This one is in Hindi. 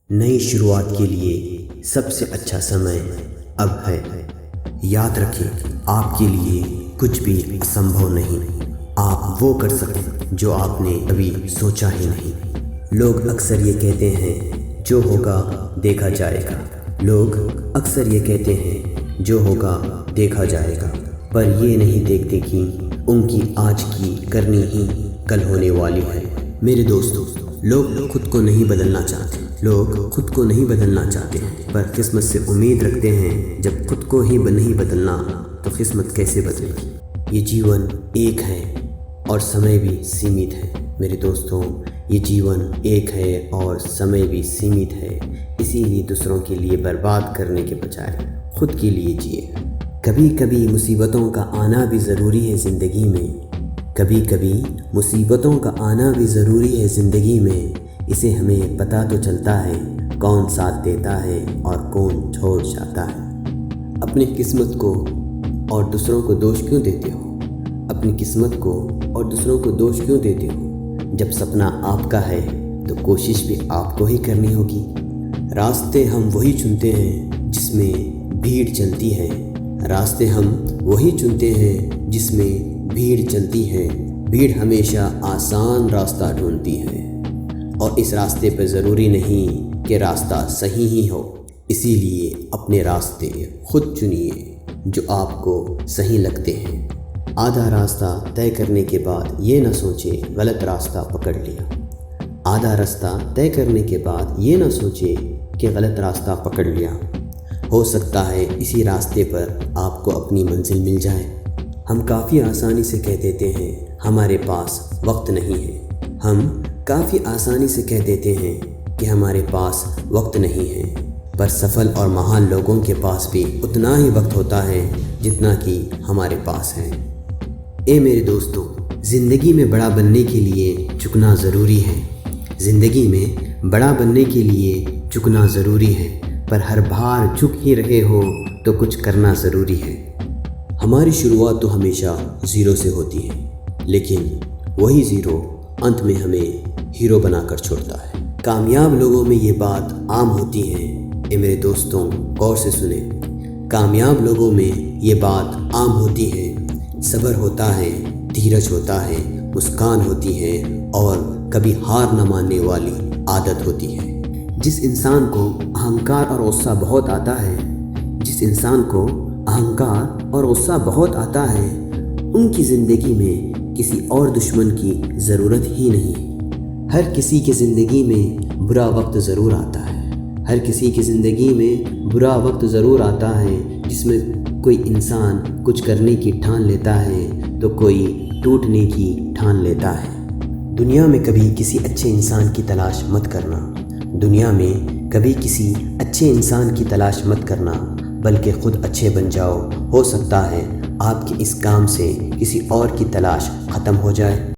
नई शुरुआत के लिए सबसे अच्छा समय अब है। याद रखें, आपके लिए कुछ भी असंभव नहीं। आप वो कर सकें जो आपने कभी सोचा ही नहीं। लोग अक्सर ये कहते हैं जो होगा देखा जाएगा। लोग अक्सर ये कहते हैं जो होगा देखा जाएगा, पर ये नहीं देखते कि उनकी आज की करनी ही कल होने वाली है। मेरे दोस्तों, लोग खुद को नहीं बदलना चाहते। लोग खुद को नहीं बदलना चाहते हैं, पर किस्मत से उम्मीद रखते हैं जब खुद को ही नहीं बदलना तो किस्मत कैसे बदलेगी। ये जीवन एक है और समय भी सीमित है। मेरे दोस्तों, ये जीवन एक है और समय भी सीमित है। इसीलिए दूसरों के लिए बर्बाद करने के बजाय खुद के लिए जिए। कभी कभी मुसीबतों का आना भी ज़रूरी है ज़िंदगी में। कभी कभी मुसीबतों का आना भी ज़रूरी है ज़िंदगी में। इसे हमें पता तो चलता है कौन साथ देता है और कौन छोड़ जाता है। अपनी किस्मत को और दूसरों को दोष क्यों देते हो? अपनी किस्मत को और दूसरों को दोष क्यों देते हो? जब सपना आपका है तो कोशिश भी आपको ही करनी होगी। रास्ते हम वही चुनते हैं जिसमें भीड़ चलती है। रास्ते हम वही चुनते हैं जिसमें भीड़ चलती है। भीड़ हमेशा आसान रास्ता ढूंढती है और इस रास्ते पर ज़रूरी नहीं कि रास्ता सही ही हो। इसीलिए अपने रास्ते खुद चुनिए जो आपको सही लगते हैं। आधा रास्ता तय करने के बाद ये ना सोचे गलत रास्ता पकड़ लिया। आधा रास्ता तय करने के बाद ये ना सोचे कि गलत रास्ता पकड़ लिया। हो सकता है इसी रास्ते पर आपको अपनी मंजिल मिल जाए। हम काफ़ी आसानी से कह देते हैं हमारे पास वक्त नहीं है। हम काफ़ी आसानी से कह देते हैं कि हमारे पास वक्त नहीं है, पर सफल और महान लोगों के पास भी उतना ही वक्त होता है जितना कि हमारे पास है। मेरे दोस्तों, ज़िंदगी में बड़ा बनने के लिए झुकना ज़रूरी है। ज़िंदगी में बड़ा बनने के लिए झुकना ज़रूरी है, पर हर बार झुक ही रहे हो तो कुछ करना ज़रूरी है। हमारी शुरुआत तो हमेशा ज़ीरो से होती है, लेकिन वही ज़ीरो अंत में हमें हीरो बनाकर छोड़ता है। कामयाब लोगों में ये बात आम होती है। मेरे दोस्तों, गौर से सुने। कामयाब लोगों में ये बात आम होती है। सब्र होता है, धीरज होता है, मुस्कान होती है और कभी हार न मानने वाली आदत होती है। जिस इंसान को अहंकार और गुस्सा बहुत आता है, जिस इंसान को अहंकार और गुस्सा बहुत आता है, उनकी ज़िंदगी में किसी और दुश्मन की ज़रूरत ही नहीं। हर किसी की ज़िंदगी में बुरा वक्त ज़रूर आता है। हर किसी की ज़िंदगी में बुरा वक्त ज़रूर आता है, जिसमें कोई इंसान कुछ करने की ठान लेता है तो कोई टूटने की ठान लेता है। दुनिया में कभी किसी अच्छे इंसान की तलाश मत करना। दुनिया में कभी किसी अच्छे इंसान की तलाश मत करना, बल्कि खुद अच्छे बन जाओ। हो सकता है आपके इस काम से किसी और की तलाश ख़त्म हो जाए।